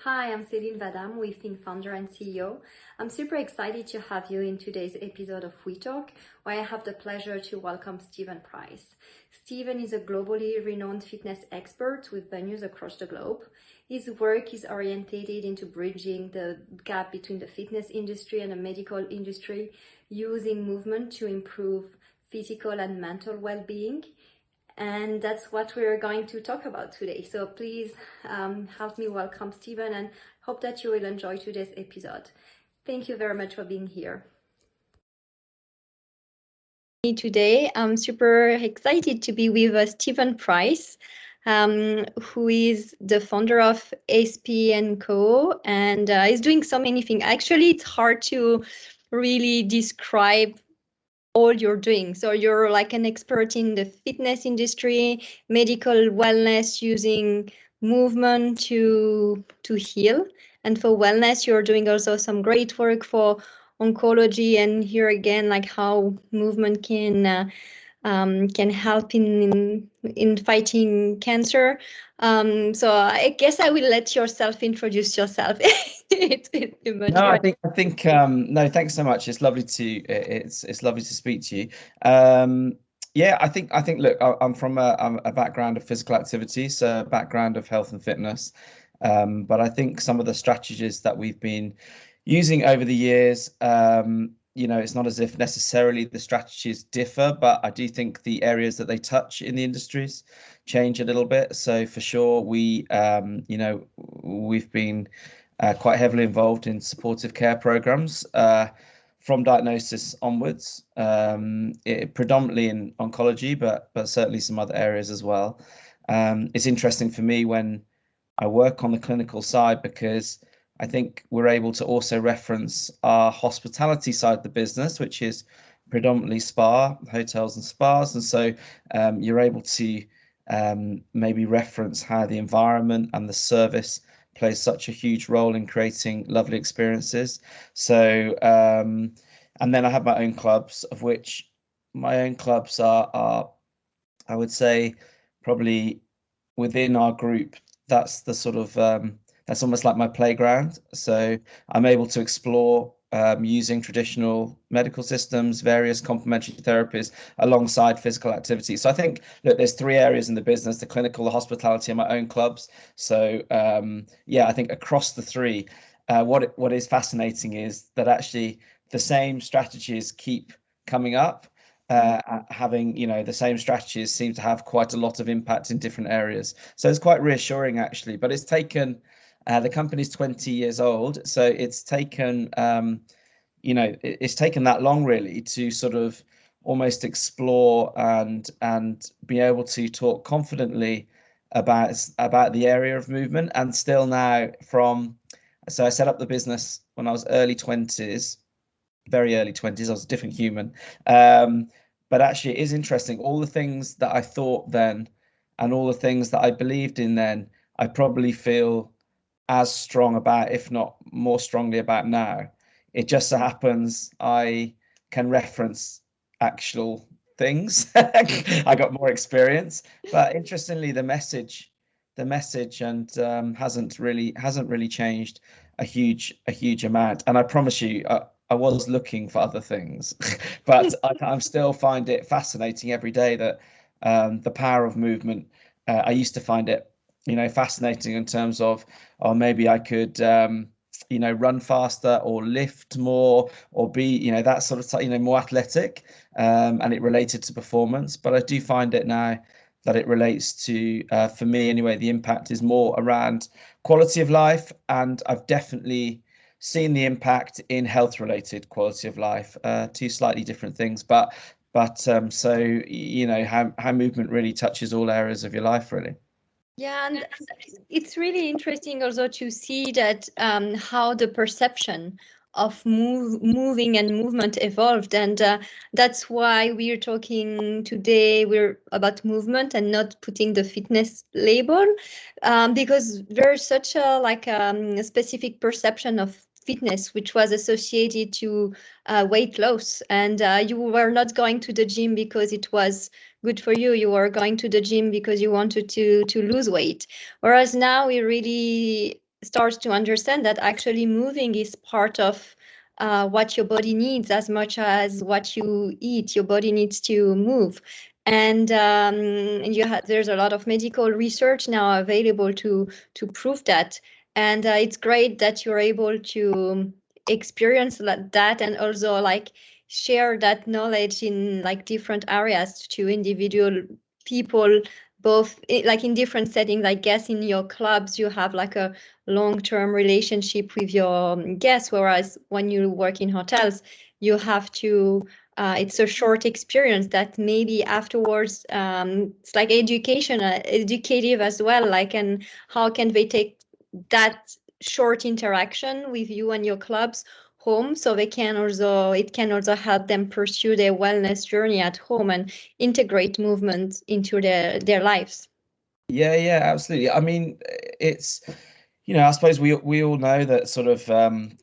Hi, I'm Céline Vadam, WeThink founder and CEO. I'm super excited to have you in today's episode of We Talk, where I have the pleasure to welcome Stephen Price. Stephen is a globally renowned fitness expert with venues across the globe. His work is orientated into bridging the gap between the fitness industry and the medical industry, using movement to improve physical and mental well-being. And that's what we're going to talk about today. So please help me welcome Stephen and hope that you will enjoy today's episode. Thank you very much for being here. Today, I'm super excited to be with Stephen Price, who is the founder of SP&Co and is doing so many things. Actually, it's hard to really describe all you're doing. So you're like an expert in the fitness industry, medical wellness, using movement to heal. And for wellness, you're doing also some great work for oncology. And here again, like how movement can help in fighting cancer. So I guess I will let yourself introduce yourself. It's much. No, I think no, thanks so much. It's lovely to it's lovely to speak to you. Yeah, I think look, I'm from a background of physical activity, so a background of health and fitness. But I think some of the strategies that we've been using over the years, it's not as if necessarily the strategies differ, but I do think the areas that they touch in the industries change a little bit. So for sure, we've been quite heavily involved in supportive care programs from diagnosis onwards, predominantly in oncology, but certainly some other areas as well. It's interesting for me when I work on the clinical side because I think we're able to also reference our hospitality side of the business, which is predominantly spa, hotels and spas. And so you're able to maybe reference how the environment and the service plays such a huge role in creating lovely experiences. So, and then I have my own clubs, of which my own clubs are I would say, probably within our group, that's the sort of that's almost like my playground. So I'm able to explore using traditional medical systems, various complementary therapies alongside physical activity. So I think that there's three areas in the business: the clinical, the hospitality, and my own clubs. So yeah, I think across the three, what is fascinating is that actually the same strategies keep coming up. Having the same strategies seem to have quite a lot of impact in different areas, so it's quite reassuring actually. But it's taken the company's 20 years old, so it's taken it's taken that long really to sort of almost explore and be able to talk confidently about the area of movement. And still now, so I set up the business when I was early 20s, very early 20s. I was a different human. But actually, it is interesting. All the things that I thought then and all the things that I believed in then, I probably feel as strong about, if not more strongly about now. It just so happens I can reference actual things. I got more experience, but interestingly, the message and hasn't really changed a huge amount. And I promise you, I was looking for other things, but I still find it fascinating every day that the power of movement. I used to find it, fascinating in terms of, or maybe I could, run faster or lift more or be, that sort of, more athletic, and it related to performance. But I do find it now that it relates to, for me anyway, the impact is more around quality of life, and I've definitely seen the impact in health related quality of life, two slightly different things, but so how movement really touches all areas of your life really. Yeah, and it's really interesting also to see that how the perception of moving and movement evolved, and that's why we're talking today. We're about movement and not putting the fitness label, because there's such a specific perception of fitness which was associated to weight loss, and you were not going to the gym because it was good for you. You were going to the gym because you wanted to lose weight. Whereas now we really starts to understand that actually moving is part of what your body needs as much as what you eat. Your body needs to move. And there's a lot of medical research now available to prove that. And it's great that you're able to experience that and also like share that knowledge in like different areas to individual people, both like in different settings. I guess in your clubs you have like a long-term relationship with your guests, whereas when you work in hotels you have to it's a short experience that maybe afterwards it's like educative as well, like, and how can they take that short interaction with you and your clubs home, so it can also help them pursue their wellness journey at home and integrate movement into their lives. Yeah, absolutely. I mean, it's, I suppose we all know that sort of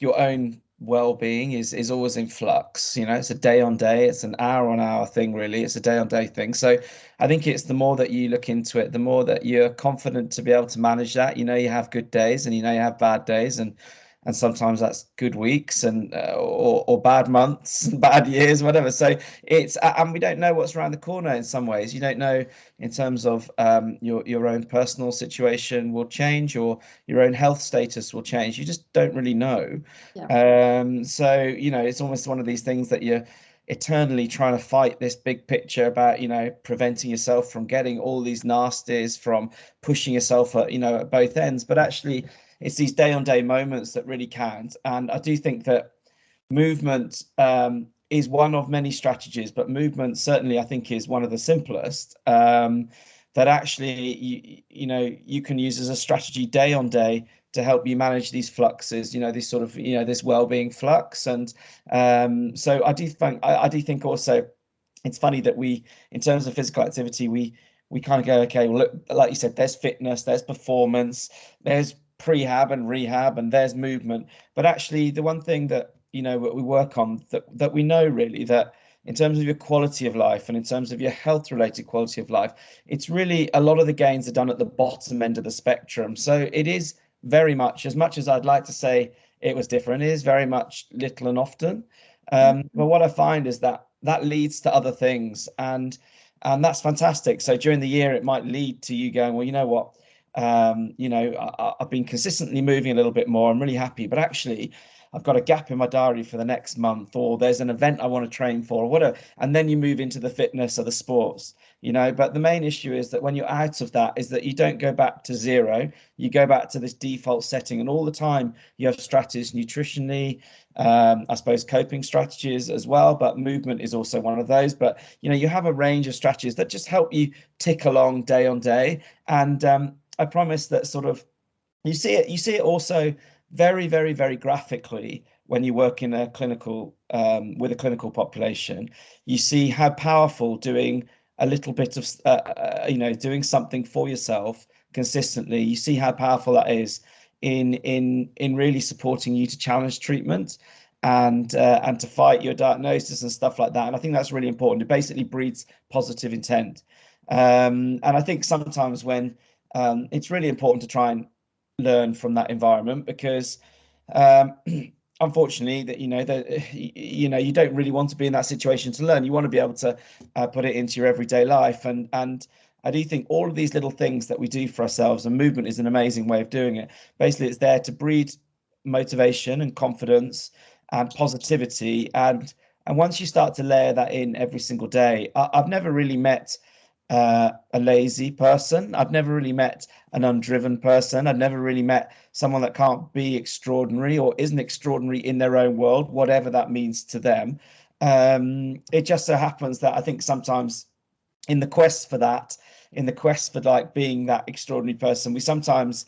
your own well-being is always in flux. It's a day on day, it's an hour on hour thing, really. It's a day on day thing. So I think it's the more that you look into it, the more that you're confident to be able to manage that. You have good days and you have bad days, and sometimes that's good weeks and or bad months, bad years, whatever. So it's and we don't know what's around the corner in some ways. You don't know in terms of your own personal situation will change, or your own health status will change. You just don't really know. Yeah. So it's almost one of these things that you're eternally trying to fight this big picture about preventing yourself from getting all these nasties, from pushing yourself at both ends. But actually it's these day on day moments that really count. And I do think that movement is one of many strategies, but movement certainly I think is one of the simplest, that actually you can use as a strategy day on day to help you manage these fluxes, this sort of this well-being flux. And so I do think also it's funny that we, in terms of physical activity, we kind of go, okay, well, look, like you said, there's fitness, there's performance, there's prehab and rehab, and there's movement. But actually the one thing that what we work on, that we know really, that in terms of your quality of life and in terms of your health related quality of life, it's really a lot of the gains are done at the bottom end of the spectrum. So it is very much as I'd like to say it was different, it is very much little and often. But what I find is that leads to other things, and that's fantastic. So during the year it might lead to you going, well, you know what, I've been consistently moving a little bit more, I'm really happy, but actually I've got a gap in my diary for the next month, or there's an event I want to train for, or whatever. And then you move into the fitness or the sports, but the main issue is that when you're out of that, is that you don't go back to zero, you go back to this default setting, and all the time you have strategies nutritionally, I suppose coping strategies as well, but movement is also one of those. But you have a range of strategies that just help you tick along day on day. And I promise that sort of you see it also very, very, very graphically when you work in a clinical with a clinical population. You see how powerful doing a little bit of doing something for yourself consistently. You see how powerful that is in really supporting you to challenge treatment and to fight your diagnosis and stuff like that. And I think that's really important. It basically breeds positive intent. And I think sometimes when it's really important to try and learn from that environment, because unfortunately that you don't really want to be in that situation to learn. You want to be able to put it into your everyday life, and I do think all of these little things that we do for ourselves, and movement is an amazing way of doing it. Basically it's there to breed motivation and confidence and positivity, and once you start to layer that in every single day, I've never really met a lazy person. I've never really met an undriven person. I've never really met someone that can't be extraordinary or isn't extraordinary in their own world, whatever that means to them. It just so happens that I think sometimes in the quest for that, in the quest for like being that extraordinary person, we sometimes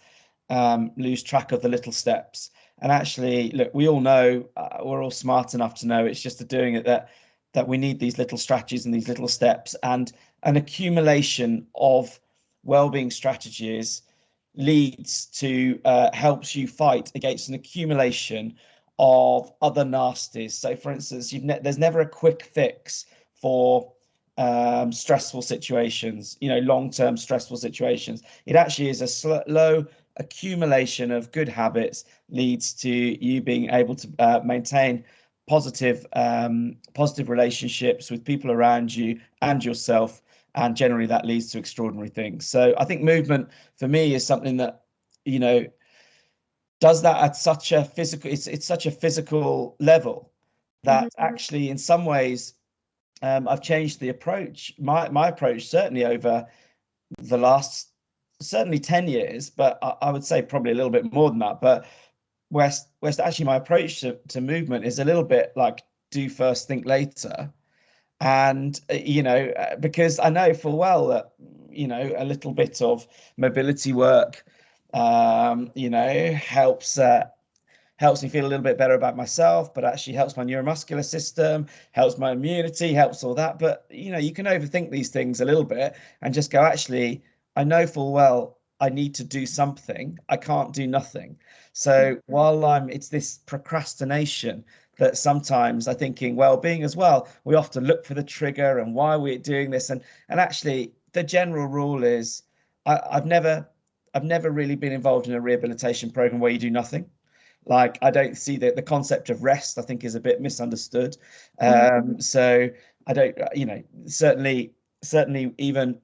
lose track of the little steps. And actually, look, we all know, we're all smart enough to know it's just doing it that we need these little strategies and these little steps, and an accumulation of well-being strategies leads to helps you fight against an accumulation of other nasties. So for instance, there's never a quick fix for stressful situations, long-term stressful situations. It actually is a slow accumulation of good habits leads to you being able to maintain positive relationships with people around you and yourself, and generally that leads to extraordinary things. So I think movement for me is something that, you know, does that at such a physical, it's such a physical level that actually in some ways I've changed the approach, my approach, certainly over the last certainly 10 years, but I would say probably a little bit more than that. But West actually my approach to movement is a little bit like do first, think later. And you know, because I know full well that, you know, a little bit of mobility work, you know, helps me feel a little bit better about myself, but actually helps my neuromuscular system, helps my immunity, helps all that. But, you know, you can overthink these things a little bit and just go, actually, I know full well I need to do something. I can't do nothing. So while it's this procrastination that sometimes I think in well-being as well, we often look for the trigger and why we're doing this. And actually the general rule is I've never really been involved in a rehabilitation program where you do nothing. Like, I don't see that the concept of rest, I think, is a bit misunderstood. So I don't, you know, certainly even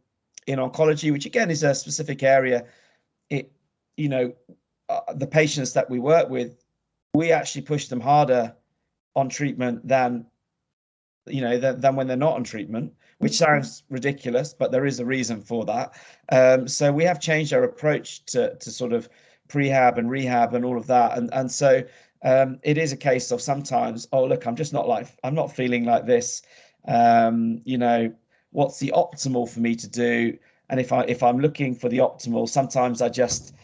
in oncology, which again is a specific area, it, you know, the patients that we work with, we actually push them harder on treatment than, you know, than when they're not on treatment, which sounds ridiculous, but there is a reason for that. So we have changed our approach to sort of prehab and rehab and all of that. And so it is a case of sometimes, oh, look, I'm not feeling like this. You know, what's the optimal for me to do? And if I'm looking for the optimal, sometimes I just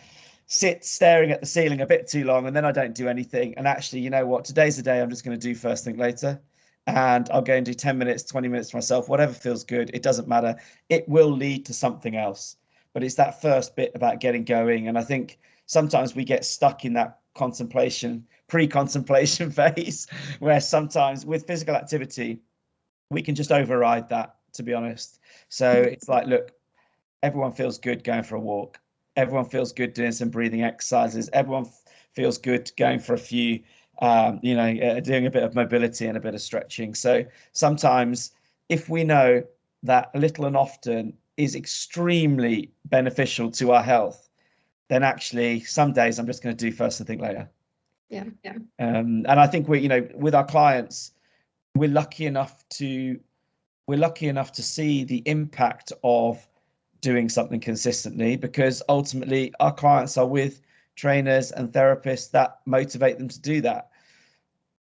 sit staring at the ceiling a bit too long and then I don't do anything. And actually, you know what, today's the day I'm just going to do first thing later. And I'll go and do 10 minutes, 20 minutes for myself, whatever feels good. It doesn't matter. It will lead to something else. But it's that first bit about getting going. And I think sometimes we get stuck in that pre-contemplation phase, where sometimes with physical activity, we can just override that, to be honest. So it's like, look, everyone feels good going for a walk. Everyone feels good doing some breathing exercises. Everyone feels good going for a few, you know, doing a bit of mobility and a bit of stretching. So sometimes if we know that little and often is extremely beneficial to our health, then actually some days I'm just going to do first and think later. Yeah. And I think we, you know, with our clients, we're lucky enough to see the impact of doing something consistently, because ultimately our clients are with trainers and therapists that motivate them to do that.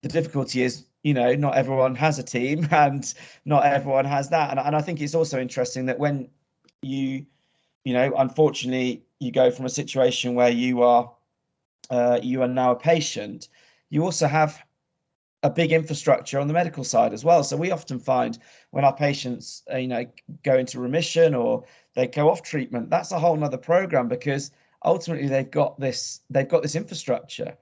The difficulty is, you know, not everyone has a team and not everyone has that. And I think it's also interesting that when you know, unfortunately, you go from a situation where you are now a patient, you also have a big infrastructure on the medical side as well. So we often find when our patients, you know, go into remission or they go off treatment, that's a whole nother program, because ultimately they've got this infrastructure.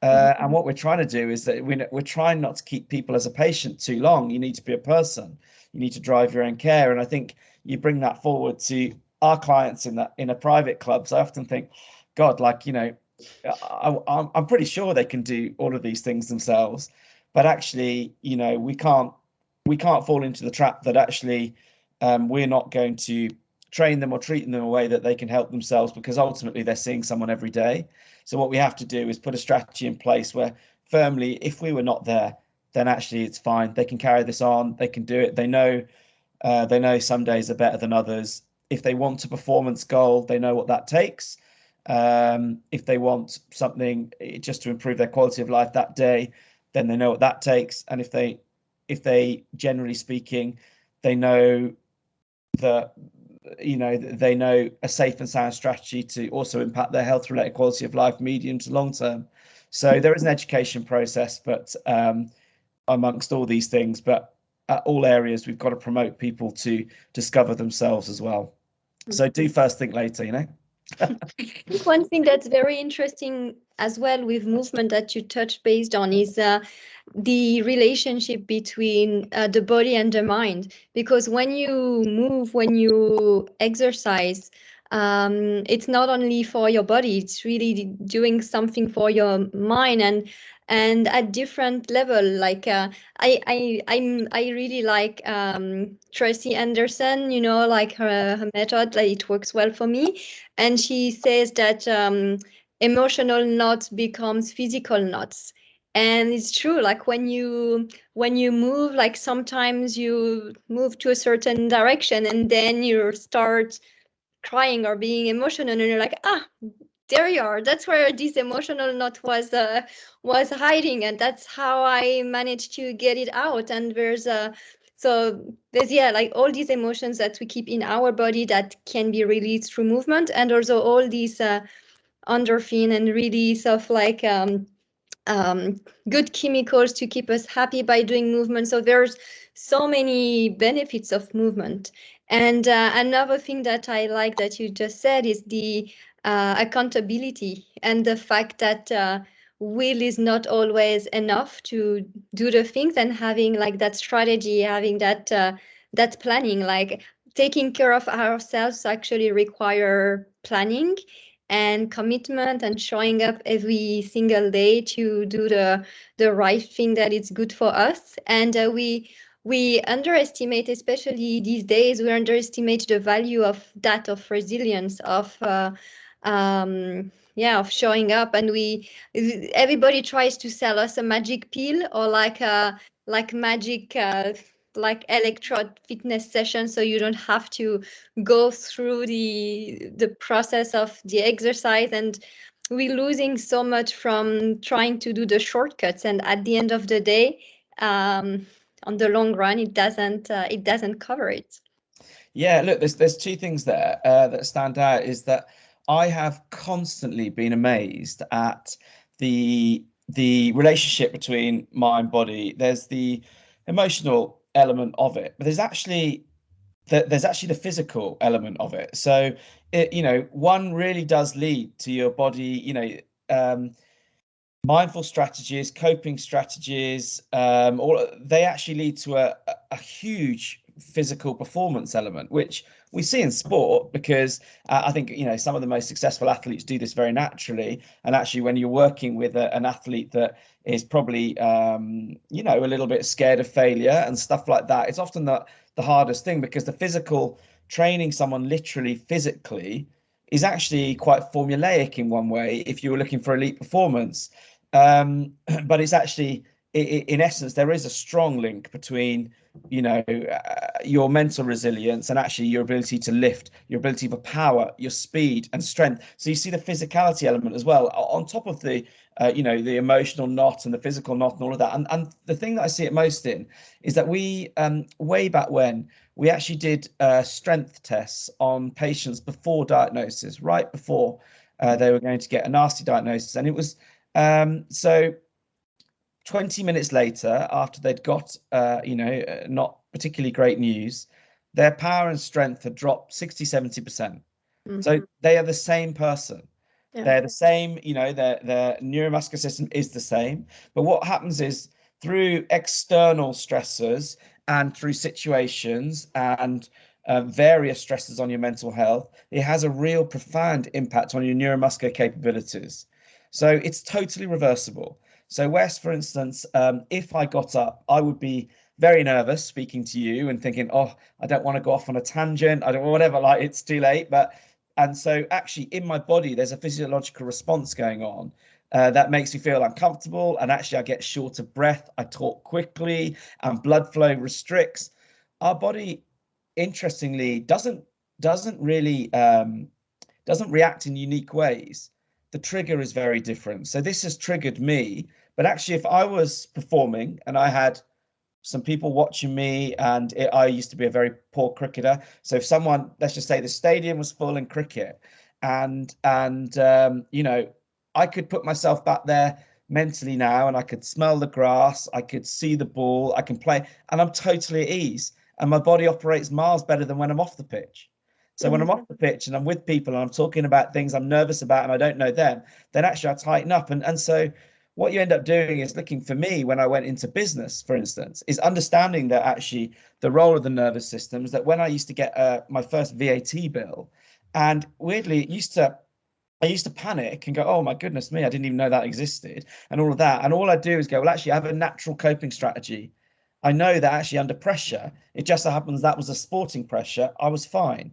And what we're trying to do is that we're trying not to keep people as a patient too long. You need to be a person. You need to drive your own care. And I think you bring that forward to our clients in a private club. So I often think, God, like, you know, I'm pretty sure they can do all of these things themselves, but actually, you know, we can't fall into the trap that actually we're not going to train them or treat them in a way that they can help themselves, because ultimately they're seeing someone every day. So what we have to do is put a strategy in place where firmly, if we were not there, then actually it's fine. They can carry this on. They can do it. They know some days are better than others. If they want a performance goal, they know what that takes. If they want something just to improve their quality of life that day, then they know what that takes. And if they generally speaking, they know that, you know, they know a safe and sound strategy to also impact their health related quality of life medium to long term. So there is an education process, but amongst all these things, but at all areas we've got to promote people to discover themselves as well. So do first, think later, you know. I think one thing that's very interesting as well with movement that you touched based on is the relationship between the body and the mind. Because when you move, when you exercise, it's not only for your body, it's really doing something for your mind, and at different level. Like I really like Tracy Anderson, you know, like her method, like it works well for me. And she says that emotional knots becomes physical knots. And it's true, like when you move, like sometimes you move to a certain direction and then you start crying or being emotional, and you're like, ah, there you are, that's where this emotional knot was hiding, and that's how I managed to get it out. And there's yeah, like all these emotions that we keep in our body that can be released through movement, and also all these endorphin and release of like good chemicals to keep us happy by doing movement. So there's so many benefits of movement. And another thing that I like that you just said is the accountability, and the fact that will is not always enough to do the things, and having like that strategy, having that planning, like taking care of ourselves actually require planning and commitment, and showing up every single day to do the right thing that is good for us. And we underestimate, especially these days, we underestimate the value of that, of resilience, of yeah, of showing up. And everybody tries to sell us a magic pill, or like a magic like electrode fitness session, so you don't have to go through the process of the exercise. And we're losing so much from trying to do the shortcuts, and at the end of the day, on the long run, it doesn't cover it. Yeah, look, there's two things there that stand out. Is that I have constantly been amazed at the relationship between mind body. There's the emotional element of it, but there's actually the physical element of it. So one really does lead to your body. Mindful strategies, coping strategies, all they actually lead to a huge physical performance element, which we see in sport, because I think some of the most successful athletes do this very naturally. And actually, when you're working with an athlete that is probably a little bit scared of failure and stuff like that, it's often the hardest thing, because the physical training someone literally physically is actually quite formulaic in one way if you were looking for elite performance. But it's actually, in essence, there is a strong link between, your mental resilience and actually your ability to lift, your ability for power, your speed and strength. So you see the physicality element as well, on top of the the emotional knot and the physical knot and all of that. And the thing that I see it most in is that we, way back when, we actually did strength tests on patients before diagnosis, right before they were going to get a nasty diagnosis. And it was so 20 minutes later, after they'd got, not particularly great news, their power and strength had dropped 60, 70%. Mm-hmm. So they are the same person. Yeah. They're the same, their neuromuscular system is the same. But what happens is, through external stressors and through situations and various stresses on your mental health, it has a real profound impact on your neuromuscular capabilities. So it's totally reversible. So Wes, for instance, if I got up, I would be very nervous speaking to you and thinking, oh, I don't want to go off on a tangent. I don't, whatever, like it's too late. And so actually in my body, there's a physiological response going on that makes me feel uncomfortable. And actually I get short of breath. I talk quickly and blood flow restricts. Our body, interestingly, doesn't really doesn't react in unique ways. The trigger is very different. So this has triggered me. But actually, if I was performing and I had some people watching me, and I used to be a very poor cricketer. So if someone, let's just say the stadium was full in cricket, and I could put myself back there mentally now, and I could smell the grass, I could see the ball, I can play, and I'm totally at ease. And my body operates miles better than when I'm off the pitch. So when I'm off the pitch and I'm with people and I'm talking about things I'm nervous about and I don't know them, then actually I tighten up. And so what you end up doing is, looking for me when I went into business, for instance, is understanding that actually the role of the nervous system is that when I used to get my first VAT bill, And weirdly, I used to panic and go, oh my goodness me, I didn't even know that existed and all of that. And all I do is go, well, actually, I have a natural coping strategy. I know that actually under pressure, it just so happens that was a sporting pressure, I was fine.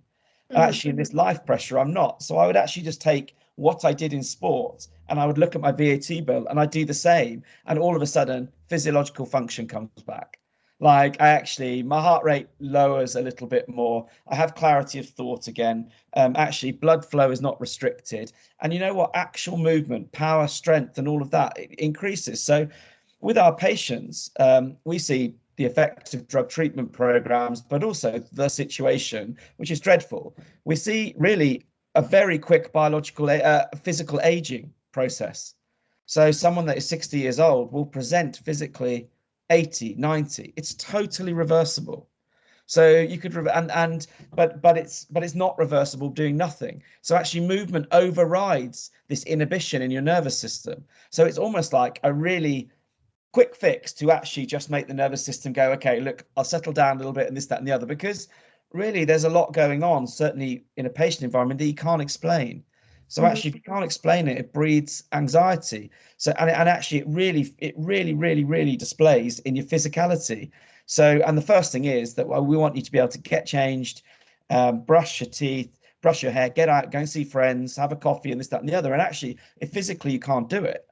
Actually, in this life pressure, I'm not. So I would actually just take what I did in sport and I would look at my VAT bill and I'd do the same. And all of a sudden, physiological function comes back. Like my heart rate lowers a little bit more. I have clarity of thought again. Actually, blood flow is not restricted. And you know what? Actual movement, power, strength, and all of that increases. So with our patients, we see the effect of drug treatment programs, but also the situation, which is dreadful. We see really a very quick biological, physical aging process. So someone that is 60 years old will present physically 80, 90. It's totally reversible. So you could but it's not reversible doing nothing. So actually movement overrides this inhibition in your nervous system. So it's almost like a really quick fix to actually just make the nervous system go, okay, look, I'll settle down a little bit and this, that, and the other, because really there's a lot going on, certainly in a patient environment, that you can't explain. So actually, if you can't explain it, it breeds anxiety. So and actually, it really displays in your physicality. So, and the first thing is that we want you to be able to get changed, brush your teeth, brush your hair, get out, go and see friends, have a coffee, and this, that, and the other. And actually, if physically you can't do it,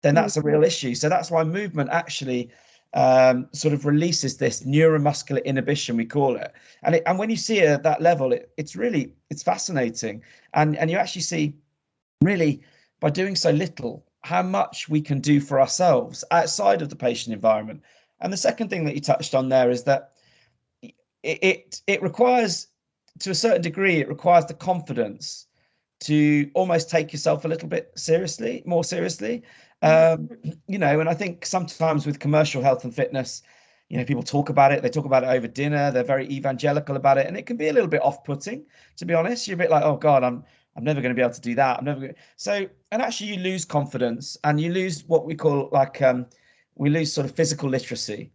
then that's a real issue. So that's why movement actually sort of releases this neuromuscular inhibition, we call it. And when you see it at that level, it's fascinating. And you actually see really by doing so little, how much we can do for ourselves outside of the patient environment. And the second thing that you touched on there is that it requires, to a certain degree, it requires the confidence to almost take yourself a little bit more seriously. And I think sometimes with commercial health and fitness, people talk about it, they talk about it over dinner, they're very evangelical about it, and it can be a little bit off-putting, to be honest. You're a bit like, oh God, I'm never going to be able to do that. I'm never going to. So, and actually you lose confidence and you lose what we call we lose sort of physical literacy.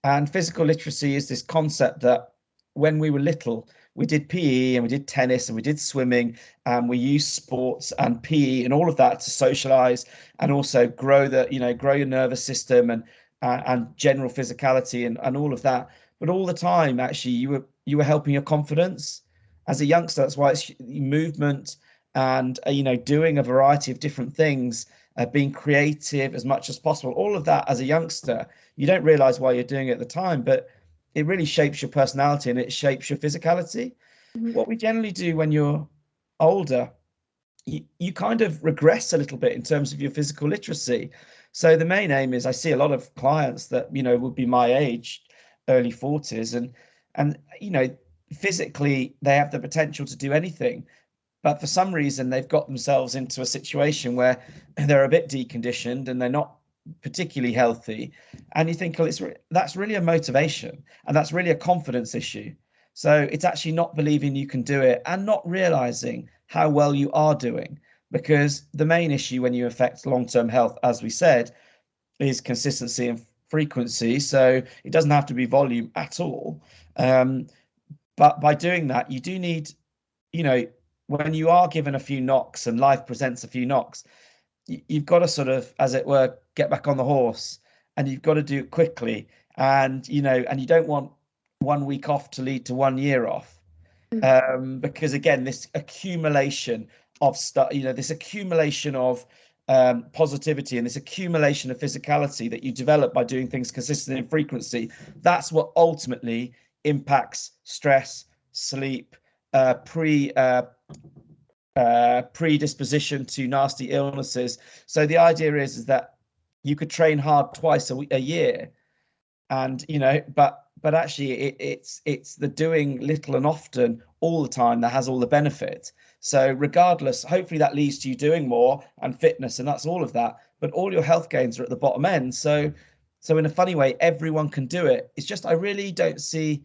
And physical literacy is this concept that when we were little, we did PE and we did tennis and we did swimming and we used sports and PE and all of that to socialize and also grow your nervous system and general physicality and all of that. But all the time, actually, you were helping your confidence as a youngster. That's why it's movement and doing a variety of different things, being creative as much as possible. All of that as a youngster, you don't realize why you're doing it at the time, but it really shapes your personality and it shapes your physicality. What we generally do when you're older, you kind of regress a little bit in terms of your physical literacy. So the main aim is, I see a lot of clients that would be my age, early 40s, and physically they have the potential to do anything, but for some reason they've got themselves into a situation where they're a bit deconditioned and they're not particularly healthy. And you think, well, that's really a motivation and that's really a confidence issue. So it's actually not believing you can do it and not realizing how well you are doing, because the main issue when you affect long-term health, as we said, is consistency and frequency. So it doesn't have to be volume at all. But by doing that, you do need, when you are given a few knocks and life presents a few knocks, you've got to sort of, as it were, get back on the horse, and you've got to do it quickly. And you don't want 1 week off to lead to 1 year off, because again, this accumulation of stuff, this accumulation of positivity and this accumulation of physicality that you develop by doing things consistently in frequency, that's what ultimately impacts stress, sleep, predisposition to nasty illnesses. So the idea is that you could train hard twice a year, and but actually it's the doing little and often all the time that has all the benefit. So regardless, hopefully that leads to you doing more and fitness, and that's all of that, but all your health gains are at the bottom end. So in a funny way, everyone can do it. It's just I really don't see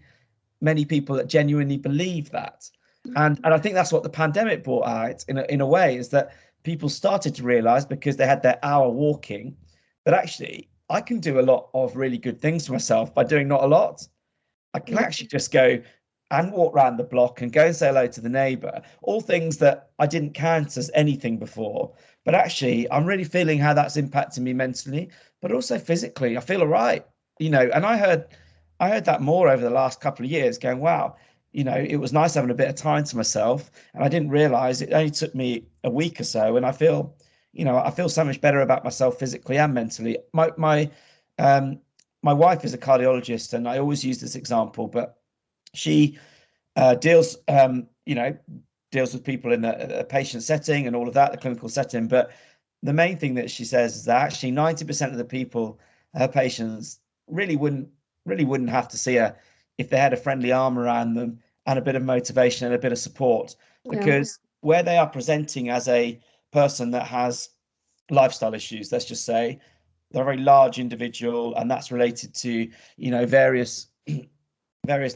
many people that genuinely believe that. And I think that's what the pandemic brought out in a way, is that people started to realize, because they had their hour walking, that actually I can do a lot of really good things for myself by doing not a lot. I can actually just go and walk around the block and go and say hello to the neighbor, all things that I didn't count as anything before. But actually, I'm really feeling how that's impacting me mentally, but also physically. I feel all right, and I heard that more over the last couple of years, going, wow, it was nice having a bit of time to myself. And I didn't realize it only took me a week or so. And I feel so much better about myself physically and mentally. My wife is a cardiologist, and I always use this example, but she deals deals with people in a patient setting and all of that, the clinical setting. But the main thing that she says is that actually 90% of the people, her patients, really wouldn't have to see her if they had a friendly arm around them and a bit of motivation and a bit of support, because where they are presenting as a person that has lifestyle issues, let's just say they're a very large individual, and that's related to various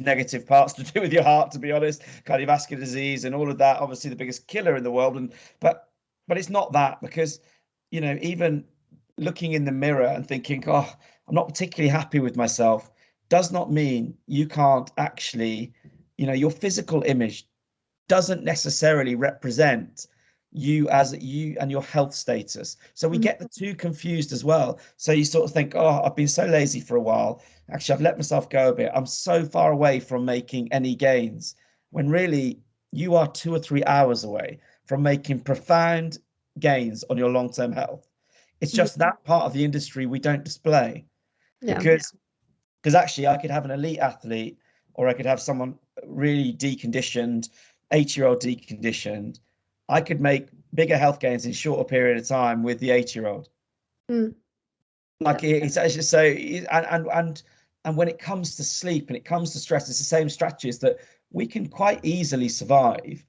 negative parts to do with your heart, to be honest, cardiovascular disease and all of that, obviously the biggest killer in the world. But it's not that, because even looking in the mirror and thinking, oh, I'm not particularly happy with myself, does not mean you can't actually, your physical image doesn't necessarily represent you as you and your health status. So we get the two confused as well. So you sort of think, oh, I've been so lazy for a while. Actually, I've let myself go a bit. I'm so far away from making any gains, when really you are 2 or 3 hours away from making profound gains on your long-term health. It's just that part of the industry we don't display, because actually I could have an elite athlete, or I could have someone really deconditioned, 80-year-old deconditioned. I could make bigger health gains in a shorter period of time with the 80-year-old. Like it's actually so, and when it comes to sleep and it comes to stress, it's the same strategies that we can quite easily survive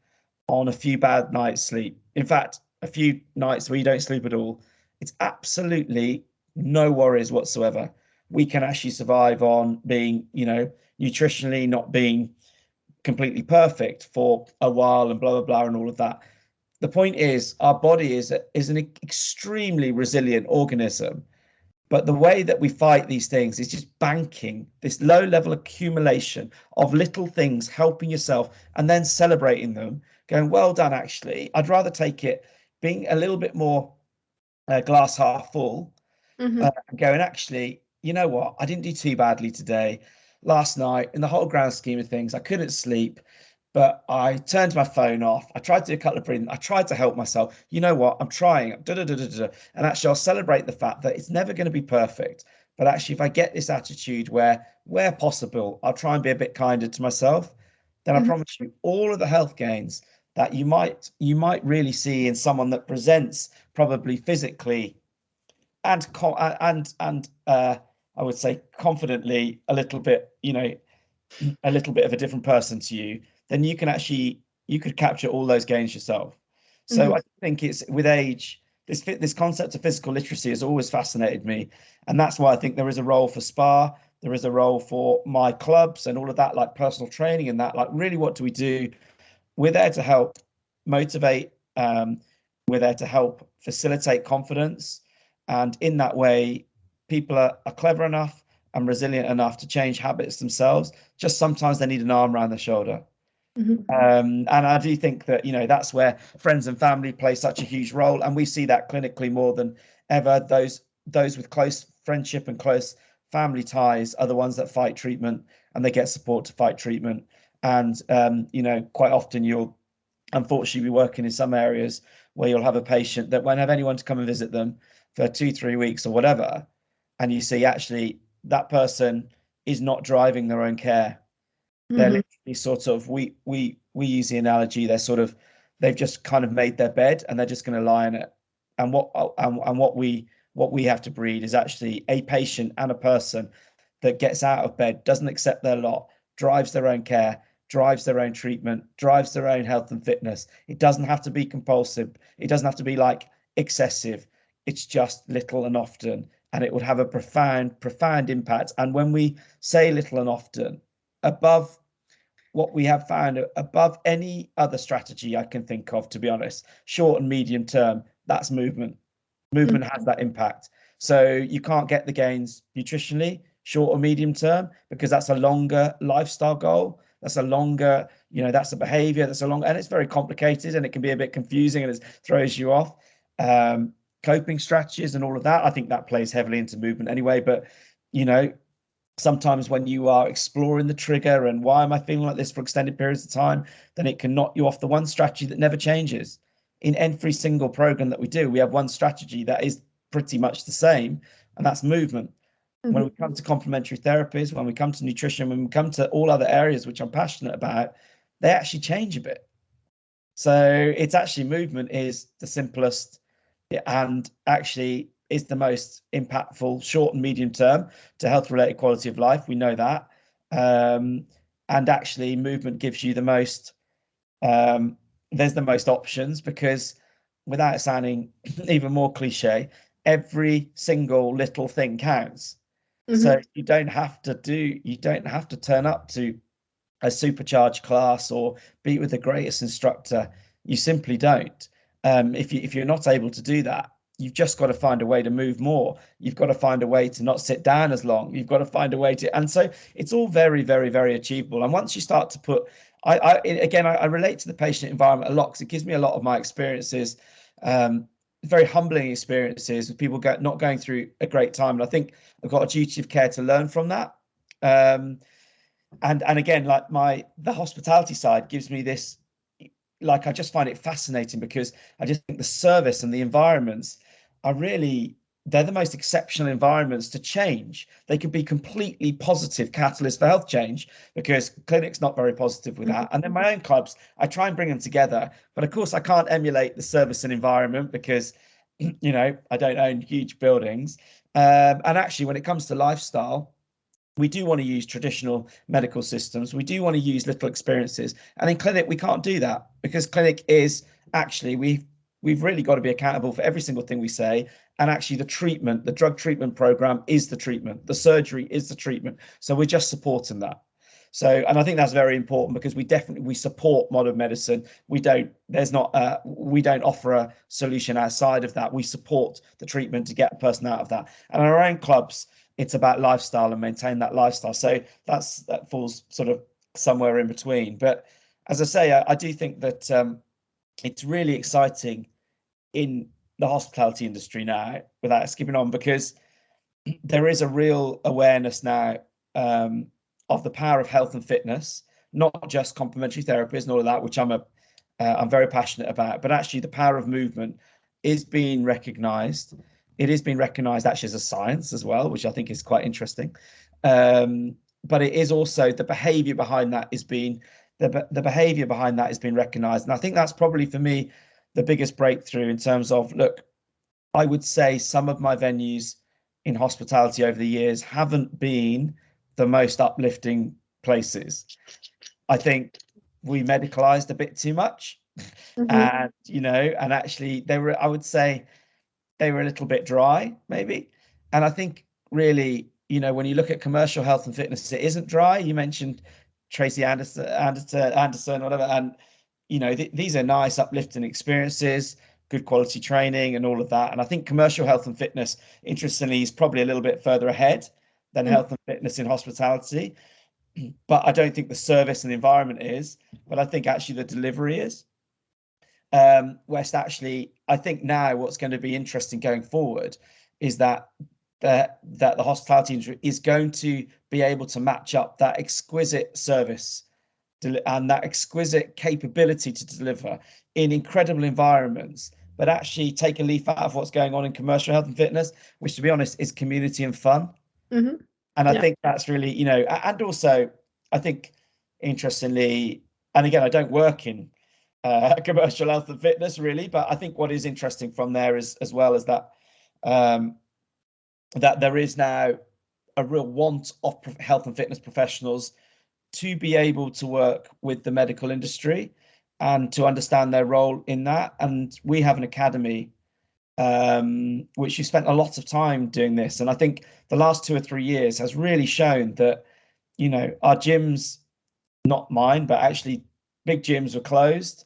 on a few bad nights sleep. In fact, a few nights where you don't sleep at all, it's absolutely no worries whatsoever. We can actually survive on being, nutritionally not being completely perfect for a while, and blah blah blah and all of that. The point is, our body is an extremely resilient organism, but the way that we fight these things is just banking this low level accumulation of little things, helping yourself, and then celebrating them, going, well done, actually. I'd rather take it being a little bit more glass half full, going, actually, you know what? I didn't do too badly today. Last night, in the whole grand scheme of things, I couldn't sleep, but I turned my phone off. I tried to do a couple of breathing. I tried to help myself. You know what? I'm trying. And actually, I'll celebrate the fact that it's never going to be perfect. But actually, if I get this attitude where possible, I'll try and be a bit kinder to myself, then I promise you all of the health gains that you might really see in someone that presents probably physically and I would say confidently a little bit, a little bit of a different person to you, then you could capture all those gains yourself. So I think it's with age, this concept of physical literacy has always fascinated me, and that's why I think there is a role for SPA, there is a role for my clubs and all of that, like personal training and that. Like, really, what do we do? We're there to help motivate. We're there to help facilitate confidence, and in that way, people are clever enough and resilient enough to change habits themselves. Just sometimes they need an arm around the shoulder. And I do think that, that's where friends and family play such a huge role. And we see that clinically more than ever. Those with close friendship and close family ties are the ones that fight treatment, and they get support to fight treatment. And, quite often you'll unfortunately be working in some areas where you'll have a patient that won't have anyone to come and visit them for 2-3 weeks or whatever. And you see, actually, that person is not driving their own care. They're literally sort of, we use the analogy, they've just kind of made their bed and they're just going to lie in it. And what we have to breed is actually a patient and a person that gets out of bed, doesn't accept their lot, drives their own care, drives their own treatment, drives their own health and fitness. It doesn't have to be compulsive. It doesn't have to be like excessive. It's just little and often, and it would have a profound impact. And when we say little and often, above what we have found, above any other strategy I can think of, to be honest, short and medium term, that's movement. Movement has that impact. So you can't get the gains nutritionally, short or medium term, because that's a longer lifestyle goal. that's a longer, that's a behavior, that's a long, and it's very complicated and it can be a bit confusing and it throws you off. Coping strategies and all of that, I think that plays heavily into movement anyway. But, sometimes when you are exploring the trigger and why am I feeling like this for extended periods of time, then it can knock you off the one strategy that never changes. In every single program that we do, we have one strategy that is pretty much the same, and that's movement. Mm-hmm. When we come to complementary therapies, when we come to nutrition, when we come to all other areas which I'm passionate about, they actually change a bit. So it's actually movement is the simplest and actually is the most impactful short and medium term to health-related quality of life. We know that. And actually movement gives you the most, there's the most options, because without sounding even more cliche, every single little thing counts. Mm-hmm. So you don't have to turn up to a supercharged class or be with the greatest instructor. You simply don't. If you're not able to do that, you've just got to find a way to move more. You've got to find a way to not sit down as long. You've got to find a way to, and so it's all very, very, very achievable. And once you start to put, I relate to the patient environment a lot because it gives me a lot of my experiences, very humbling experiences with people not going through a great time. And I think I've got a duty of care to learn from that. And again, like the hospitality side gives me this, like, I just find it fascinating because I just think the service and the environments are really, they're the most exceptional environments to change. They could be completely positive catalysts for health change because clinic's not very positive with that. And then my own clubs, I try and bring them together. But of course, I can't emulate the service and environment because, I don't own huge buildings. And actually, when it comes to lifestyle, we do want to use traditional medical systems. We do want to use little experiences. And in clinic, we can't do that because clinic is actually, we've really got to be accountable for every single thing we say. And actually the drug treatment program is the treatment. The surgery is the treatment. So we're just supporting that. So, and I think that's very important because we support modern medicine. We don't offer a solution outside of that. We support the treatment to get a person out of that. And our own clubs, it's about lifestyle and maintain that lifestyle. So that falls sort of somewhere in between. But as I say, I do think that it's really exciting in the hospitality industry now, without skipping on, because there is a real awareness now of the power of health and fitness, not just complementary therapies and all of that, which I'm very passionate about, but actually the power of movement is being recognized. It is being recognized actually as a science as well, which I think is quite interesting. But it is also the behavior behind that is being recognized. And I think that's probably for me the biggest breakthrough in terms of, look, I would say some of my venues in hospitality over the years haven't been the most uplifting places. I think we medicalized a bit too much. And, and actually I would say they were a little bit dry, maybe. And I think really, when you look at commercial health and fitness, it isn't dry. You mentioned Tracy Anderson, whatever. And, these are nice, uplifting experiences, good quality training and all of that. And I think commercial health and fitness, interestingly, is probably a little bit further ahead than health and fitness in hospitality. But I don't think the service and the environment is, but I think actually the delivery is. West, actually, I think now what's going to be interesting going forward is that the hospitality industry is going to be able to match up that exquisite service and that exquisite capability to deliver in incredible environments, but actually take a leaf out of what's going on in commercial health and fitness, which, to be honest, is community and fun. And I think that's really, and also I think, interestingly, and again, I don't work in commercial health and fitness really, but I think what is interesting from there is, as well as that, that there is now a real want of health and fitness professionals to be able to work with the medical industry and to understand their role in that. And we have an academy which you spent a lot of time doing this. And I think the last 2 or 3 years has really shown that, our gyms, not mine, but actually big gyms were closed.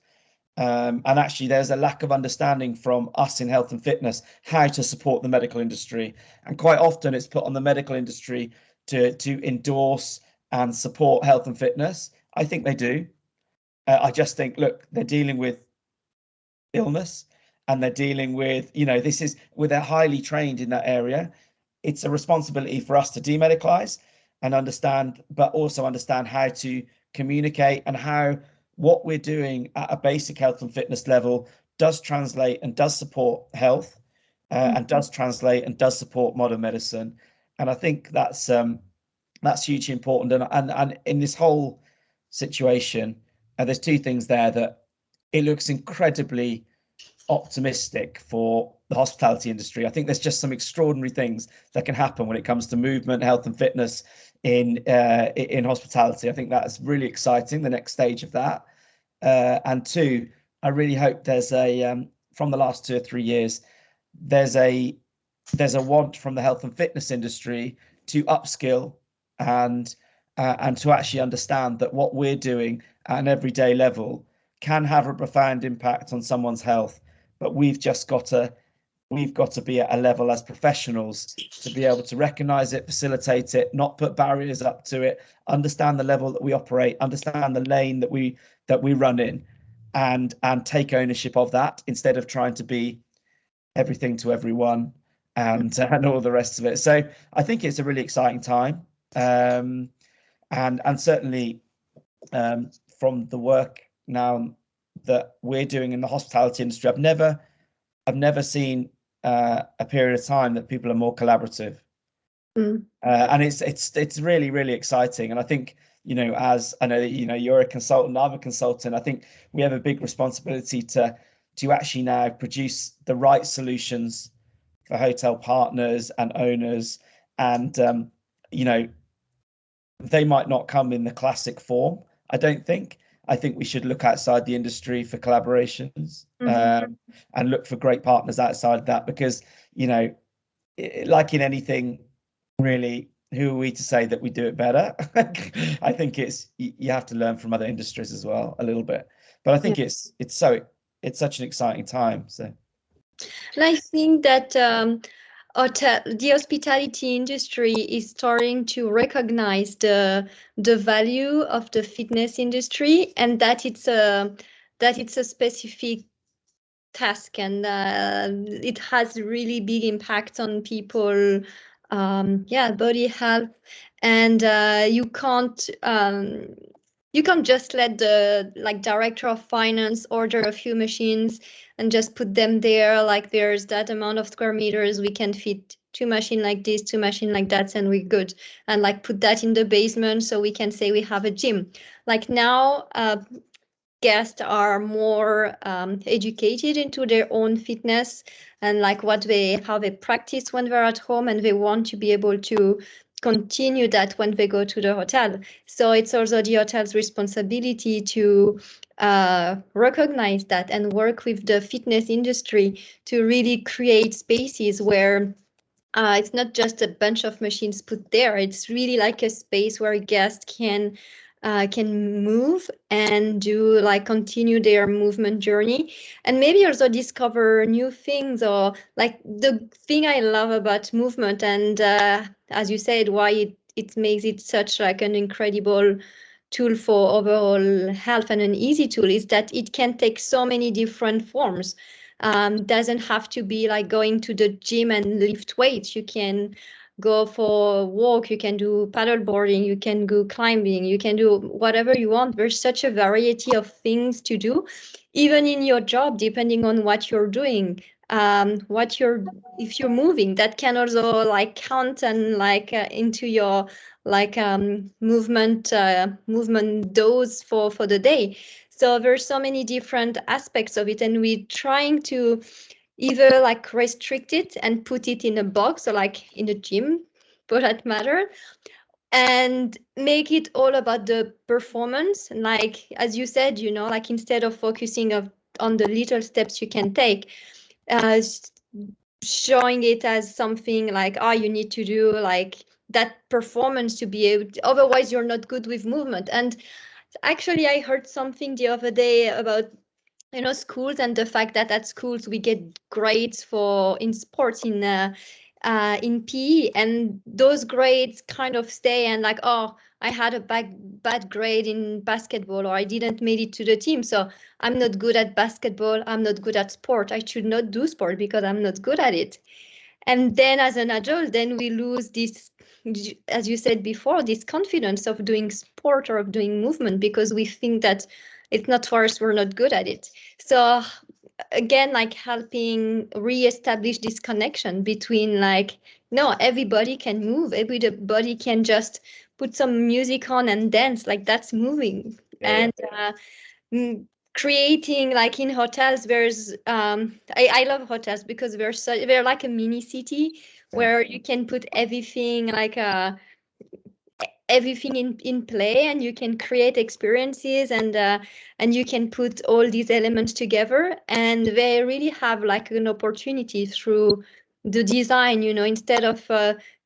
And actually there's a lack of understanding from us in health and fitness how to support the medical industry. And quite often it's put on the medical industry to endorse and support health and fitness. I think they do. I just think, look, they're dealing with illness, and they're dealing with, this is where they're highly trained in that area. It's a responsibility for us to demedicalize and understand, but also understand how to communicate, and how what we're doing at a basic health and fitness level does translate and does support health, and does translate and does support modern medicine. And I think that's hugely important. And in this whole situation, there's two things there: that it looks incredibly optimistic for the hospitality industry. I think there's just some extraordinary things that can happen when it comes to movement, health, and fitness in hospitality. I think that's really exciting, the next stage of that. And two, I really hope there's from the last 2 or 3 years, there's a want from the health and fitness industry to upskill and to actually understand that what we're doing at an everyday level can have a profound impact on someone's health. But we've got to be at a level as professionals to be able to recognize it, facilitate it, not put barriers up to it, understand the level that we operate, understand the lane that we run in, and take ownership of that, instead of trying to be everything to everyone and all the rest of it. So I think it's a really exciting time, and certainly from the work now that we're doing in the hospitality industry, I've never seen a period of time that people are more collaborative. And it's really, really exciting. And I think, as I know that, you're a consultant, I'm a consultant, I think we have a big responsibility to actually now produce the right solutions for hotel partners and owners. And, they might not come in the classic form, I don't think. I think we should look outside the industry for collaborations, and look for great partners outside of that, because, like in anything, really, who are we to say that we do it better? I think you have to learn from other industries as well a little bit. But I think it's such an exciting time. So, and I think that the hospitality industry is starting to recognize the value of the fitness industry, and that it's a specific task, and it has really big impact on people, body health. And you can't just let the director of finance order a few machines and just put them there, like there's that amount of square meters, we can fit 2 machines like this, 2 machines like that, and we're good. And put that in the basement so we can say we have a gym. Now guests are more educated into their own fitness, and how they practice when they're at home, and they want to be able to continue that when they go to the hotel. So it's also the hotel's responsibility to recognize that and work with the fitness industry to really create spaces where it's not just a bunch of machines put there. It's really like a space where guests can move and do continue their movement journey, and maybe also discover new things. Or the thing I love about movement, and as you said, why it makes it such an incredible tool for overall health, and an easy tool, is that it can take so many different forms. Doesn't have to be going to the gym and lift weights. You can go for a walk, you can do paddle boarding, you can go climbing, you can do whatever you want. There's such a variety of things to do, even in your job, depending on what you're doing. If you're moving, that can also count and into your movement dose for the day. So there's so many different aspects of it, and we're trying to either restrict it and put it in a box, or in a gym for that matter, and make it all about the performance. And as you said, instead of focusing on the little steps you can take, showing it as something you need to do that performance to be able to, otherwise you're not good with movement. And actually, I heard something the other day about schools, and the fact that at schools we get grades in sports, in in PE, and those grades kind of stay, and like, oh, I had a bad grade in basketball, or I didn't made it to the team, so I'm not good at basketball, I'm not good at sport, I should not do sport because I'm not good at it. And then as an adult, then we lose this, as you said before, this confidence of doing sport or of doing movement, because we think that it's not for us, we're not good at it. So again, like helping reestablish this connection between, like, no, everybody can move, everybody can just put some music on and dance, like that's moving. Yeah, And creating, like in hotels, there's I love hotels because they're like a mini city yeah, where you can put everything, like everything in play, and you can create experiences, and you can put all these elements together, and they really have like an opportunity through the design, instead of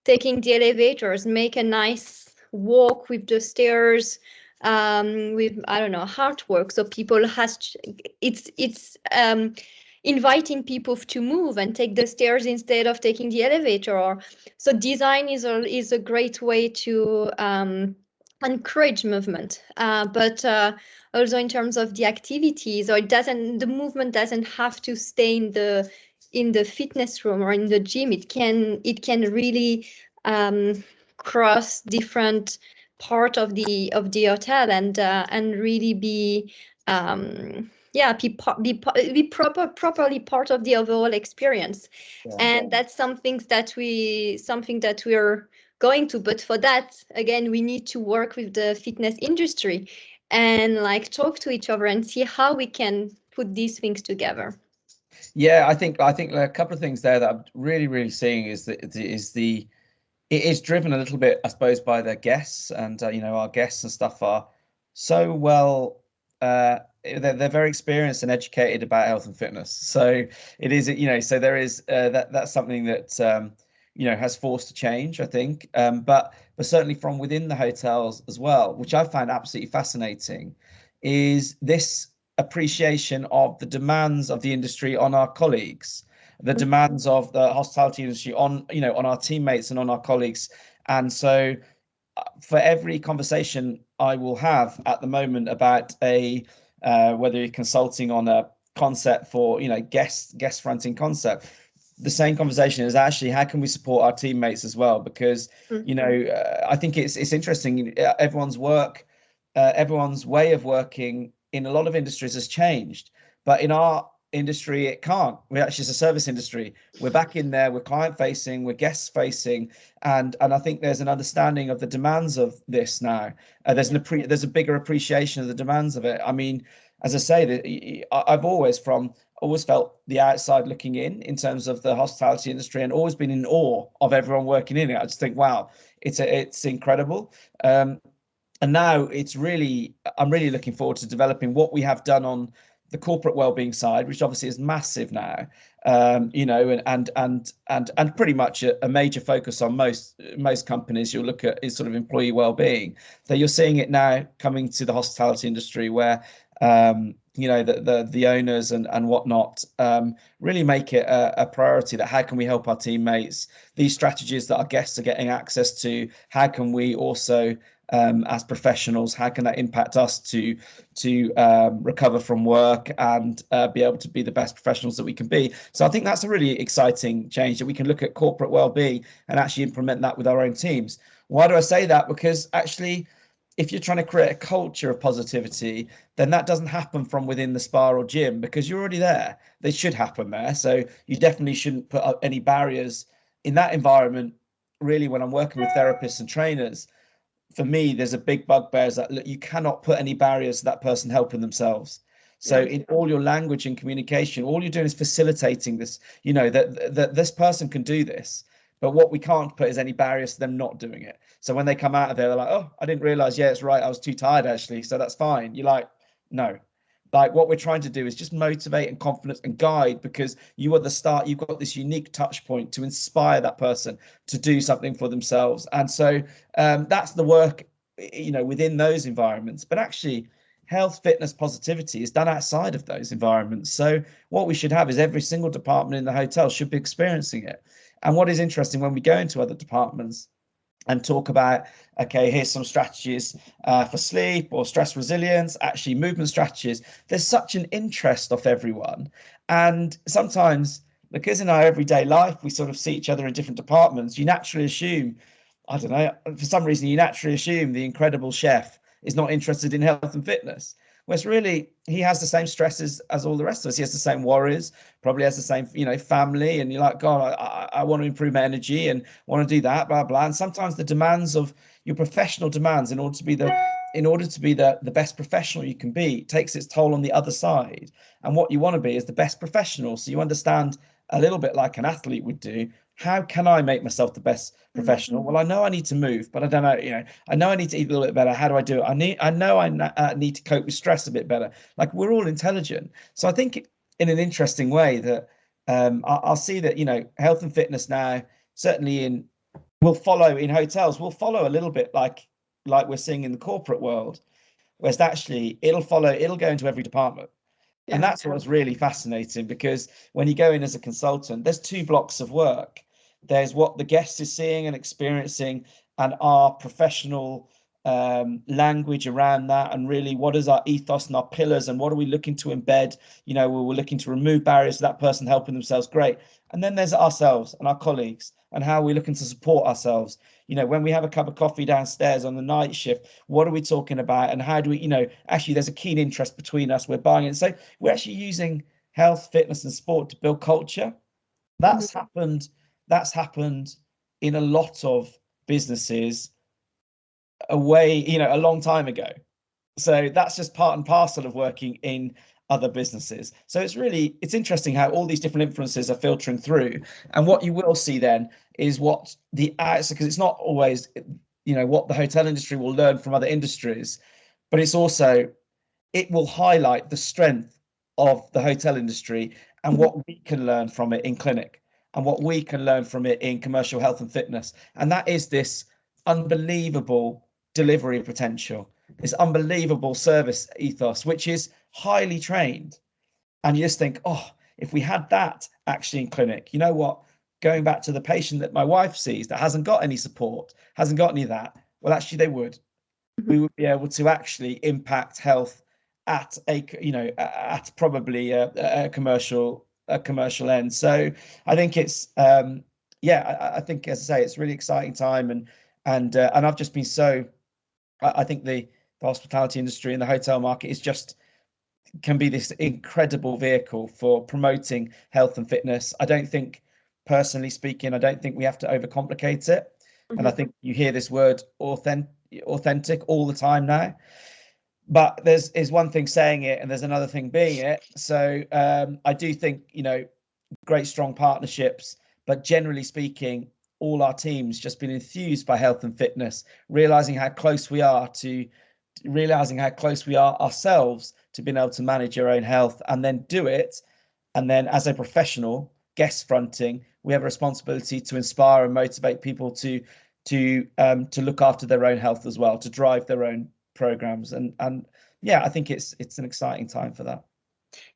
taking the elevators, make a nice walk with the stairs, with, I don't know, artwork, so people it's inviting people to move and take the stairs instead of taking the elevator. Or so design is a great way to encourage movement, but also in terms of the activities, or the movement doesn't have to stay in the fitness room or in the gym. It can really cross different part of the hotel, and really be properly part of the overall experience. yeah. And that's something that we're going to. But for that, again, we need to work with the fitness industry and like talk to each other and see how we can put these things together. Yeah, I think a couple of things there that I'm really seeing is that it is driven a little bit, I suppose, by the guests, and our guests and stuff are so well. They're very experienced and educated about health and fitness. So it is, so there is that's something that has forced a change, I think. But certainly from within the hotels as well, which I find absolutely fascinating, is this appreciation of the demands of the industry on our colleagues, the demands of the hospitality industry on on our teammates and on our colleagues. And so for every conversation I will have at the moment about a whether you're consulting on a concept for guest fronting concept, the same conversation is actually how can we support our teammates as well, because I think it's interesting. Everyone's way of working in a lot of industries has changed, but in our industry it can't. We actually, it's a service industry. We're back in there, we're client facing, we're guest facing, and I think there's an understanding of the demands of this now. There's a bigger appreciation of the demands of it. I mean, as I say, that I've always felt the outside looking in terms of the hospitality industry, and always been in awe of everyone working in it. I just think, wow, it's incredible. And now I'm really looking forward to developing what we have done on the corporate wellbeing side, which obviously is massive now, and pretty much a major focus on most companies. You'll look at is sort of employee wellbeing. So you're seeing it now coming to the hospitality industry, where the owners and whatnot really make it a priority. That how can we help our teammates? These strategies that our guests are getting access to, how can we also as professionals, how can that impact us to recover from work and be able to be the best professionals that we can be? So I think that's a really exciting change, that we can look at corporate well-being and actually implement that with our own teams. Why do I say that? Because actually, if you're trying to create a culture of positivity, then that doesn't happen from within the spa or gym, because you're already there. They should happen there. So you definitely shouldn't put up any barriers in that environment. Really, when I'm working with therapists and trainers, for me, there's a big bugbear is that, look, you cannot put any barriers to that person helping themselves. So in all your language and communication, all you're doing is facilitating this, that this person can do this. But what we can't put is any barriers to them not doing it. So when they come out of there, they're like, oh, I didn't realize, yeah, it's right, I was too tired actually, so that's fine. You're like, no. Like, what we're trying to do is just motivate and confidence and guide, because you are the start. You've got this unique touch point to inspire that person to do something for themselves. And so that's the work, within those environments. But actually, health, fitness, positivity is done outside of those environments. So what we should have is every single department in the hotel should be experiencing it. And what is interesting when we go into other departments and talk about, okay, here's some strategies for sleep or stress resilience, actually movement strategies. There's such an interest of everyone. And sometimes, because in our everyday life, we sort of see each other in different departments, you naturally assume, I don't know, for some reason, you naturally assume the incredible chef is not interested in health and fitness. Whereas really, he has the same stresses as all the rest of us. He has the same worries, probably has the same, family. And you're like, God, I want to improve my energy and want to do that, blah, blah. And sometimes the demands of your professional demands in order to be the best professional you can be takes its toll on the other side. And what you want to be is the best professional. So you understand a little bit like an athlete would do. How can I make myself the best professional? Well, I know I need to move, but I don't know, I know I need to eat a little bit better. How do I do it? I know I need to cope with stress a bit better. Like, we're all intelligent. So I think in an interesting way that I'll see that, health and fitness now, certainly will follow in hotels, will follow a little bit like we're seeing in the corporate world, whereas actually it'll go into every department. And that's what's really fascinating, because when you go in as a consultant, there's two blocks of work. There's what the guest is seeing and experiencing, and our professional language around that, and really what is our ethos and our pillars, and what are we looking to embed. We're looking to remove barriers to that person helping themselves. Great. And then there's ourselves and our colleagues, and how we're looking to support ourselves. When we have a cup of coffee downstairs on the night shift, what are we talking about, and how do we, actually there's a keen interest between us, we're buying it. So we're actually using health, fitness, and sport to build culture. That's happened in a lot of businesses away, a long time ago. So that's just part and parcel of working in other businesses. So it's interesting how all these different influences are filtering through. And what you will see then is what because it's not always, what the hotel industry will learn from other industries, but it will highlight the strength of the hotel industry and what we can learn from it in clinic, and what we can learn from it in commercial health and fitness. And that is this unbelievable delivery potential, this unbelievable service ethos, which is highly trained. And you just think, oh, if we had that actually in clinic, you know what? Going back to the patient that my wife sees that hasn't got any support, hasn't got any of that, well, actually they would. We would be able to actually impact health at at probably a commercial end. So I think it's I think, as I say, it's a really exciting time, and I've just been I think the hospitality industry and the hotel market can be this incredible vehicle for promoting health and fitness. Personally speaking, I don't think we have to overcomplicate it. And I think you hear this word authentic all the time now. But there's one thing saying it, and there's another thing being it. So I do think, great strong partnerships, but generally speaking, all our teams just been enthused by health and fitness, realizing how close we are ourselves to being able to manage your own health and then do it. And then as a professional guest fronting, we have a responsibility to inspire and motivate people to look after their own health as well, to drive their own programs. And I think it's an exciting time for that.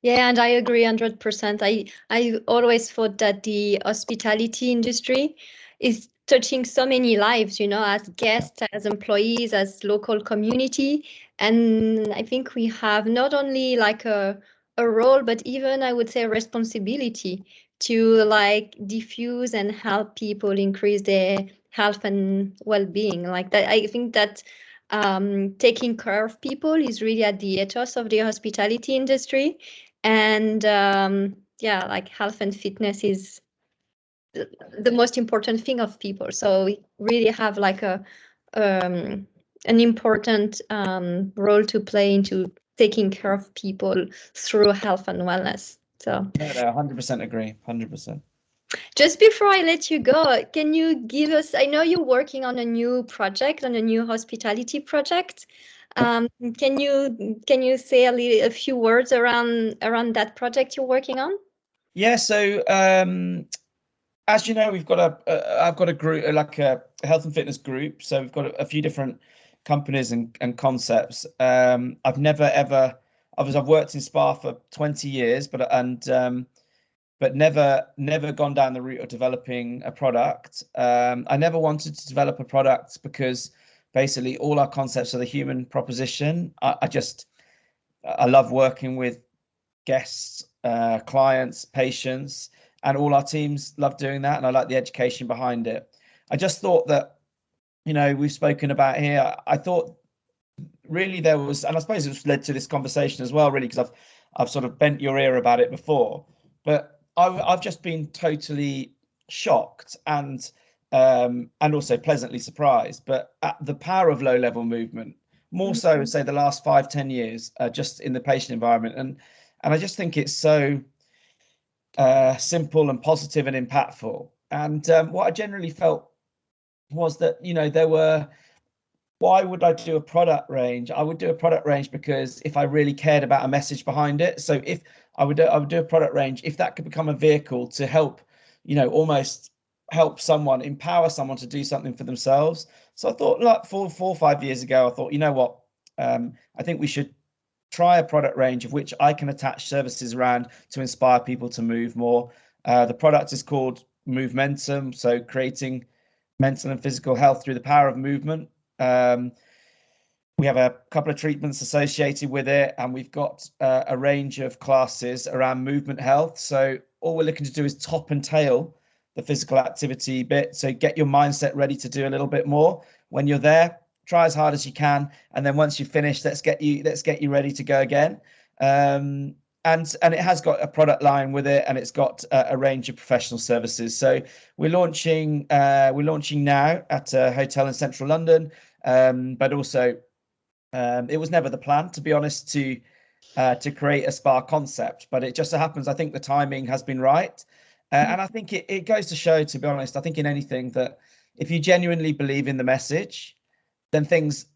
Yeah, and I agree 100%. I always thought that the hospitality industry is touching so many lives, as guests, as employees, as local community. And I think we have not only like a role, but even I would say a responsibility to like diffuse and help people increase their health and well-being. Like that, I think that taking care of people is really at the ethos of the hospitality industry. And like health and fitness is the most important thing of people. So we really have like an important role to play into taking care of people through health and wellness. So no, 100% agree, 100%. Just before I let you go, can you give us, I know you're working on a new project, on a new hospitality project. Can you say a few words around that project you're working on? Yeah, so as you know, I've got a group, like a health and fitness group. So we've got a few different companies and concepts. I've never ever, I've worked in spa for 20 years, but never gone down the route of developing a product. I never wanted to develop a product because basically all our concepts are the human proposition. I love working with guests, clients, patients, and all our teams love doing that. And I like the education behind it. I just thought that, we've spoken about here. I thought really there was, and I suppose it's led to this conversation as well, really, because I've sort of bent your ear about it before, but I've just been totally shocked and also pleasantly surprised, but at the power of low level movement, more so, say, the last 5-10 years, just in the patient environment, and I just think it's so simple and positive and impactful. And what I generally felt was that, there were, why would I do a product range? I would do a product range because if I really cared about a message behind it. So if I would do a product range, if that could become a vehicle to help, almost help someone, empower someone to do something for themselves. So I thought, like 4 or 5 years ago, I thought, you know what, I think we should try a product range of which I can attach services around to inspire people to move more. The product is called Movementum, so creating mental and physical health through the power of movement. We have a couple of treatments associated with it, and we've got a range of classes around movement health. So all we're looking to do is top and tail the physical activity bit. So get your mindset ready to do a little bit more. When you're there, try as hard as you can, and then once you finish, let's get you ready to go again. And it has got a product line with it, and it's got a range of professional services. So we're launching now at a hotel in central London, but also it was never the plan, to be honest, to create a spa concept, but it just so happens I think the timing has been right. And I think it goes to show, to be honest, I think in anything that if you genuinely believe in the message, then things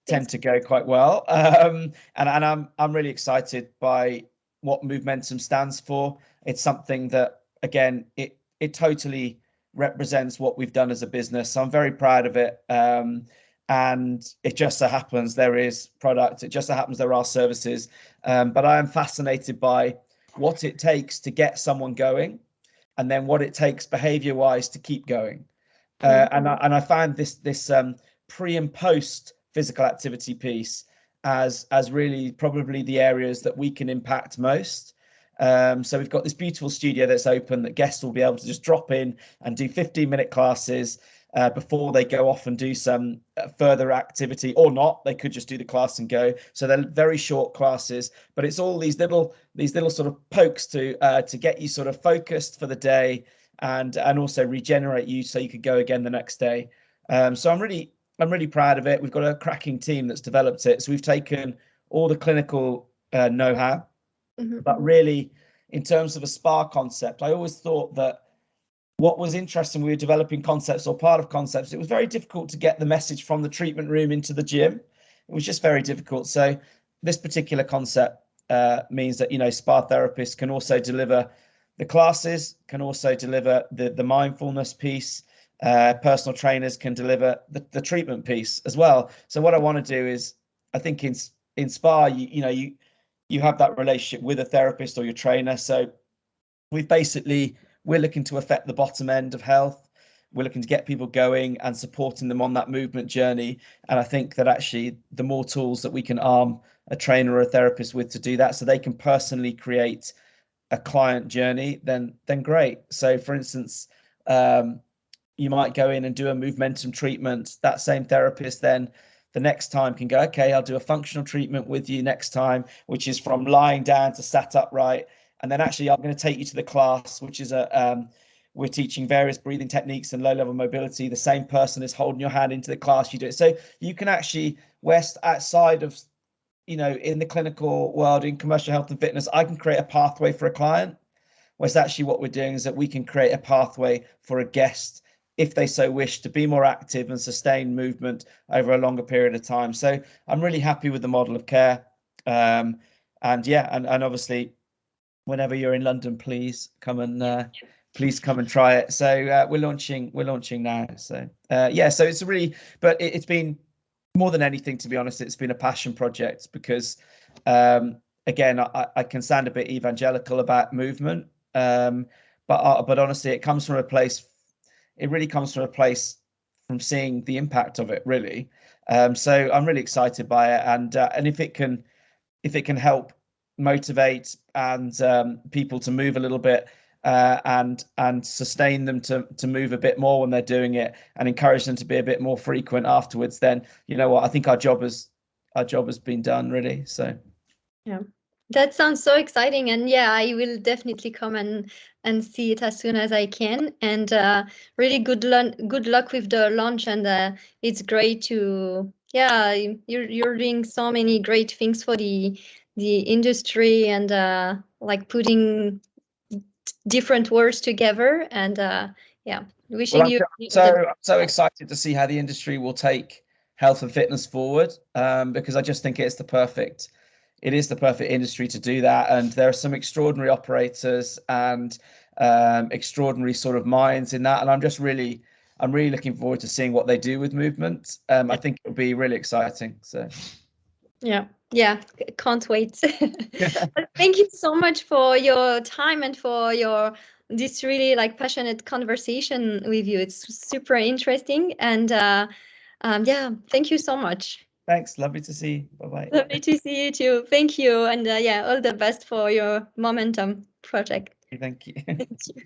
tend to go quite well. And I'm really excited by what Movementum stands for. It's something that, again, it totally represents what we've done as a business. So I'm very proud of it. And it just so happens there is product. It just so happens there are services. But I am fascinated by what it takes to get someone going, and then what it takes behavior-wise to keep going. And I found this pre and post physical activity piece as really probably the areas that we can impact most. So we've got this beautiful studio that's open that guests will be able to just drop in and do 15-minute classes before they go off and do some further activity, or not. They could just do the class and go. So they're very short classes, but it's all these little sort of pokes to get you sort of focused for the day, and also regenerate you so you could go again the next day. So I'm really proud of it. We've got a cracking team that's developed it. So we've taken all the clinical know-how, but really in terms of a spa concept, I always thought that what was interesting, we were developing concepts or part of concepts, it was very difficult to get the message from the treatment room into the gym. It was just very difficult. So this particular concept means that, spa therapists can also deliver the classes, can also deliver the mindfulness piece. Personal trainers can deliver the treatment piece as well. So what I want to do is, I think in spa, you have that relationship with a therapist or your trainer. So we're looking to affect the bottom end of health. We're looking to get people going and supporting them on that movement journey. And I think that actually the more tools that we can arm a trainer or a therapist with to do that, so they can personally create a client journey, then great. So for instance, you might go in and do a Movementum treatment. That same therapist then the next time can go, okay, I'll do a functional treatment with you next time, which is from lying down to sat upright. And then actually I'm going to take you to the class, which is we're teaching various breathing techniques and low-level mobility. The same person is holding your hand into the class. You do it. So you can actually, outside of, in the clinical world, in commercial health and fitness, I can create a pathway for a client. Whereas actually what we're doing is that we can create a pathway for a guest, if they so wish, to be more active and sustain movement over a longer period of time. So I'm really happy with the model of care. And obviously, whenever you're in London, please come and please come and try it. So we're launching now. So yeah, so it's really, but it's been more than anything, to be honest, it's been a passion project because again, I can sound a bit evangelical about movement, but honestly, it comes from a place. It really comes from a place from seeing the impact of it, really. So I'm really excited by it, and if it can help motivate and people to move a little bit and sustain them to move a bit more when they're doing it, and encourage them to be a bit more frequent afterwards, then you know what, I think our job has been done, really. So yeah, that sounds so exciting, and yeah, I will definitely come and see it as soon as I can. And really good luck with the launch. And it's great to, yeah, you're doing so many great things for the industry, and like putting different words together. And yeah, wishing well, you I'm so excited to see how the industry will take health and fitness forward, because I just think it is the perfect industry to do that. And there are some extraordinary operators and extraordinary sort of minds in that. And I'm really looking forward to seeing what they do with movement. I think it'll be really exciting. So yeah, can't wait. But thank you so much for your time and for this really like passionate conversation with you. It's super interesting. And yeah, thank you so much. thanks. Lovely to see you. Bye-bye. Lovely to see you too. Thank you. And yeah, all the best for your Momentum project. Thank you. Thank you.